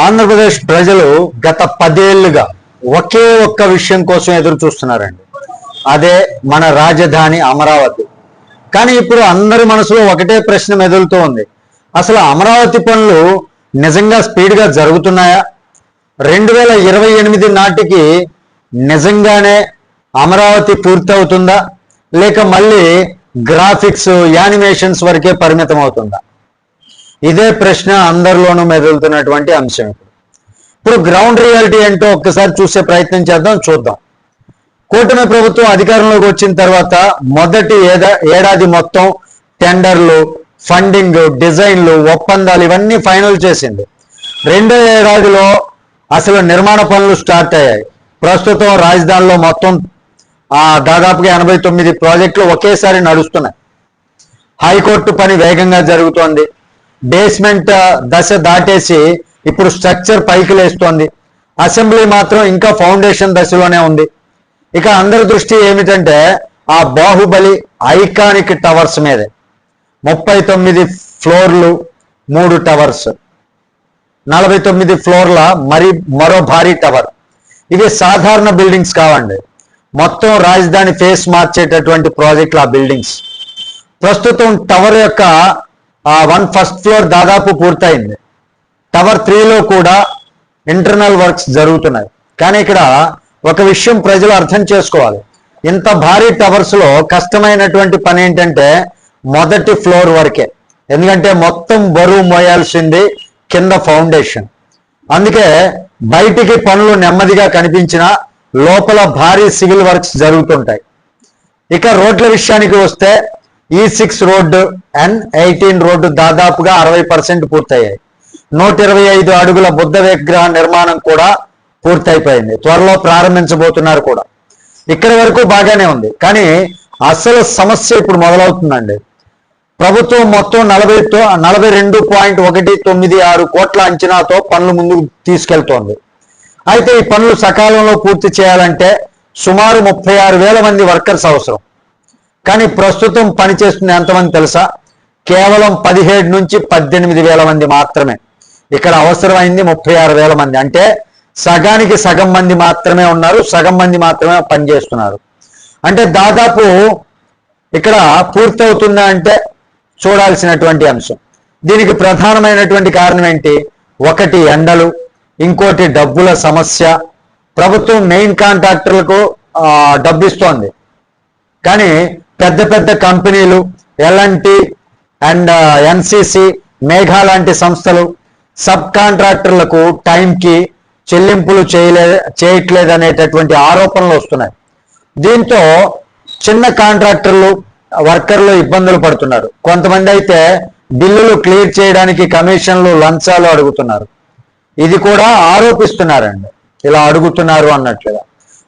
ఆంధ్రప్రదేశ్ ప్రజలు గత 10 ఏళ్లుగా ఒకే ఒక్క విషయం కోసం ఎదురు చూస్తున్నారండి. అదే మన రాజధాని అమరావతి. కానీ ఇప్పుడు అందరి మనసులో ఒకటే ప్రశ్న మెదులుతూ ఉంది. అసలు అమరావతి పనులు నిజంగా స్పీడ్గా జరుగుతున్నాయా? 2028 నాటికి నిజంగానే అమరావతి పూర్తవుతుందా, లేక మళ్ళీ గ్రాఫిక్స్ యానిమేషన్స్ వరకే పరిమితం అవుతుందా? ఇదే ప్రశ్న అందరిలోనూ మెదులుతున్నటువంటి అంశం. ఇప్పుడు గ్రౌండ్ రియాలిటీ ఏంటో ఒక్కసారి చూసే ప్రయత్నం చూద్దాం. కూటమి ప్రభుత్వం అధికారంలోకి వచ్చిన తర్వాత మొదటి ఏడాది మొత్తం టెండర్లు, ఫండింగ్, డిజైన్లు, ఒప్పందాలు ఇవన్నీ ఫైనల్ చేసింది. రెండో ఏడాదిలో అసలు నిర్మాణ పనులు స్టార్ట్ అయ్యాయి. ప్రస్తుతం రాజధానిలో మొత్తం దాదాపుగా 89 ప్రాజెక్టులు ఒకేసారి నడుస్తున్నాయి. హైకోర్టు పని వేగంగా జరుగుతోంది. బేస్మెంట్ దశ దాటేసి ఇప్పుడు స్ట్రక్చర్ పైకి లేస్తోంది. అసెంబ్లీ మాత్రం ఇంకా ఫౌండేషన్ దశలోనే ఉంది. ఇక అందరి దృష్టి ఏమిటంటే ఆ బాహుబలి ఐకానిక్ టవర్స్ మీదే. 39 ఫ్లోర్లు, 3 టవర్స్, 49 ఫ్లోర్ల మరో భారీ టవర్. ఇవి సాధారణ బిల్డింగ్స్ కావండి. మొత్తం రాజధాని ఫేస్ మార్చేటటువంటి ప్రాజెక్టులు ఆ బిల్డింగ్స్. ప్రస్తుతం టవర్ యొక్క 1 ఫస్ట్ ఫ్లోర్ దాదాపు పూర్తయింది. టవర్ 3లో కూడా ఇంటర్నల్ వర్క్స్ జరుగుతున్నాయి. కానీ ఇక్కడ ఒక విషయం ప్రజలు అర్థం చేసుకోవాలి. ఇంత భారీ టవర్స్ లో కష్టమైనటువంటి పని ఏంటంటే మొదటి ఫ్లోర్ వరకే. ఎందుకంటే మొత్తం బరువు మోయాల్సింది కింద ఫౌండేషన్. అందుకే బయటికి పనులు నెమ్మదిగా కనిపించినా లోపల భారీ సివిల్ వర్క్స్ జరుగుతుంటాయి. ఇక రోడ్ల విషయానికి వస్తే E6 రోడ్డు, N18 రోడ్డు దాదాపుగా 60% పూర్తయ్యాయి. 125 అడుగుల బుద్ధ విగ్రహ నిర్మాణం కూడా పూర్తయిపోయింది. త్వరలో ప్రారంభించబోతున్నారు కూడా. ఇక్కడి వరకు బాగానే ఉంది. కానీ అసలు సమస్య ఇప్పుడు మొదలవుతుందండి. ప్రభుత్వం మొత్తం 42.196 కోట్ల అంచనాతో పనులు ముందుకు తీసుకెళ్తోంది. అయితే ఈ పనులు సకాలంలో పూర్తి చేయాలంటే సుమారు 36,000 మంది వర్కర్స్ అవసరం. కానీ ప్రస్తుతం పనిచేస్తుంది ఎంతమంది తెలుసా? కేవలం 17 నుంచి 18,000 మంది మాత్రమే. ఇక్కడ అవసరమైంది 36,000 మంది. అంటే సగానికి సగం మంది మాత్రమే ఉన్నారు, సగం మంది మాత్రమే పనిచేస్తున్నారు. అంటే దాదాపు ఇక్కడ పూర్తవుతుందా అంటే చూడాల్సినటువంటి అంశం. దీనికి ప్రధానమైనటువంటి కారణం ఏంటి? ఒకటి ఎండలు, ఇంకోటి డబ్బుల సమస్య. ప్రభుత్వం మెయిన్ కాంట్రాక్టర్లకు డబ్బు ఇస్తోంది. కానీ పెద్ద పెద్ద కంపెనీలు L&T అండ్ NCC, మేఘా లాంటి సంస్థలు సబ్ కాంట్రాక్టర్లకు టైంకి చెల్లింపులు చేయట్లేదు అనేటటువంటి ఆరోపణలు వస్తున్నాయి. దీంతో చిన్న కాంట్రాక్టర్లు, వర్కర్లు ఇబ్బందులు పడుతున్నారు. కొంతమంది అయితే బిల్లులు క్లియర్ చేయడానికి కమిషన్లు, లంచాలు అడుగుతున్నారు. ఇది కూడా ఆరోపిస్తున్నారండి, ఇలా అడుగుతున్నారు అన్నట్లుగా.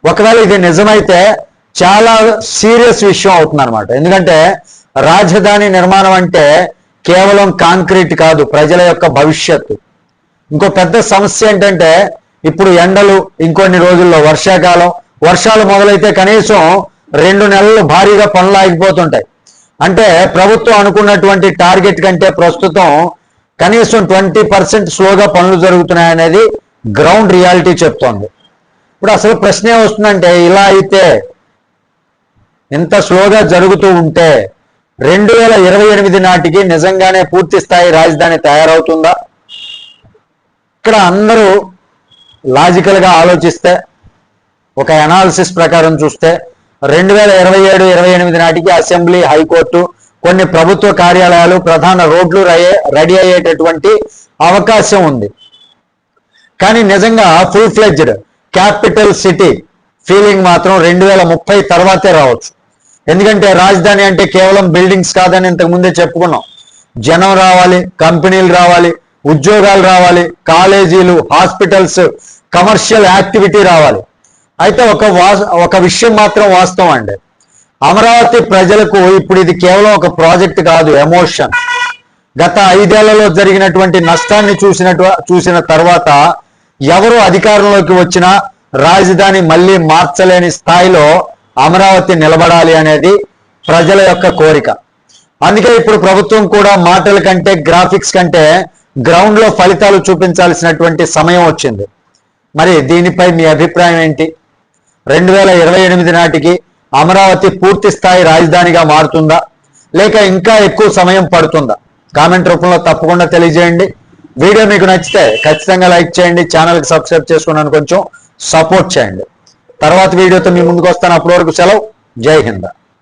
ఒకవేళ ఇది నిజమైతే చాలా సీరియస్ విషయం అవుతుంది అనమాట. ఎందుకంటే రాజధాని నిర్మాణం అంటే కేవలం కాంక్రీట్ కాదు, ప్రజల యొక్క భవిష్యత్తు. ఇంకో పెద్ద సమస్య ఏంటంటే ఇప్పుడు ఎండలు, ఇంకొన్ని రోజుల్లో వర్షాకాలం. వర్షాలు మొదలైతే కనీసం 2 నెలలు భారీగా పనులు ఆగిపోతుంటాయి. అంటే ప్రభుత్వం అనుకున్నటువంటి టార్గెట్ కంటే ప్రస్తుతం కనీసం 20% స్లోగా పనులు జరుగుతున్నాయనేది గ్రౌండ్ రియాలిటీ చెప్తోంది. ఇప్పుడు అసలు ప్రశ్న ఏమొస్తుందంటే, ఇలా అయితే ఇంత స్లోగా జరుగుతూ ఉంటే 2028 నాటికి నిజంగానే పూర్తి స్థాయి రాజధాని తయారవుతుందా? ఇక్కడ అందరూ లాజికల్గా ఆలోచిస్తే, ఒక అనాలిసిస్ ప్రకారం చూస్తే 2027-28 నాటికి అసెంబ్లీ, హైకోర్టు, కొన్ని ప్రభుత్వ కార్యాలయాలు, ప్రధాన రోడ్లు రెడీ అయ్యేటటువంటి అవకాశం ఉంది. కానీ నిజంగా full fledged capital city feeling మాత్రం 2030 తర్వాతే రావచ్చు. ఎందుకంటే రాజధాని అంటే కేవలం బిల్డింగ్స్ కాదని ఇంతకుముందే చెప్పుకున్నాం. జనం రావాలి, కంపెనీలు రావాలి, ఉద్యోగాలు రావాలి, కాలేజీలు, హాస్పిటల్స్, కమర్షియల్ యాక్టివిటీ రావాలి. అయితే ఒక విషయం మాత్రం వాస్తవం అండి. అమరావతి ప్రజలకు ఇప్పుడు ఇది కేవలం ఒక ప్రాజెక్ట్ కాదు, ఎమోషన్. గత 5 ఏళ్లలో జరిగినటువంటి నష్టాన్ని చూసిన తర్వాత ఎవరు అధికారంలోకి వచ్చినా రాజధాని మళ్ళీ మార్చలేని స్థాయిలో అమరావతి నిలబడాలి అనేది ప్రజల యొక్క కోరిక. అందుకే ఇప్పుడు ప్రభుత్వం కూడా మాటల కంటే, గ్రాఫిక్స్ కంటే గ్రౌండ్లో ఫలితాలు చూపించాల్సినటువంటి సమయం వచ్చింది. మరి దీనిపై మీ అభిప్రాయం ఏంటి? 2028 నాటికి అమరావతి పూర్తి స్థాయి రాజధానిగా మారుతుందా, లేక ఇంకా ఎక్కువ సమయం పడుతుందా? కామెంట్ రూపంలో తప్పకుండా తెలియజేయండి. వీడియో మీకు నచ్చితే ఖచ్చితంగా లైక్ చేయండి, ఛానల్కి సబ్స్క్రైబ్ చేసుకున్నాను కొంచెం సపోర్ట్ చేయండి. తర్వాత వీడియోతో మీ ముందుకు వస్తాను. అప్పటి వరకు సెలవు. జై హింద్.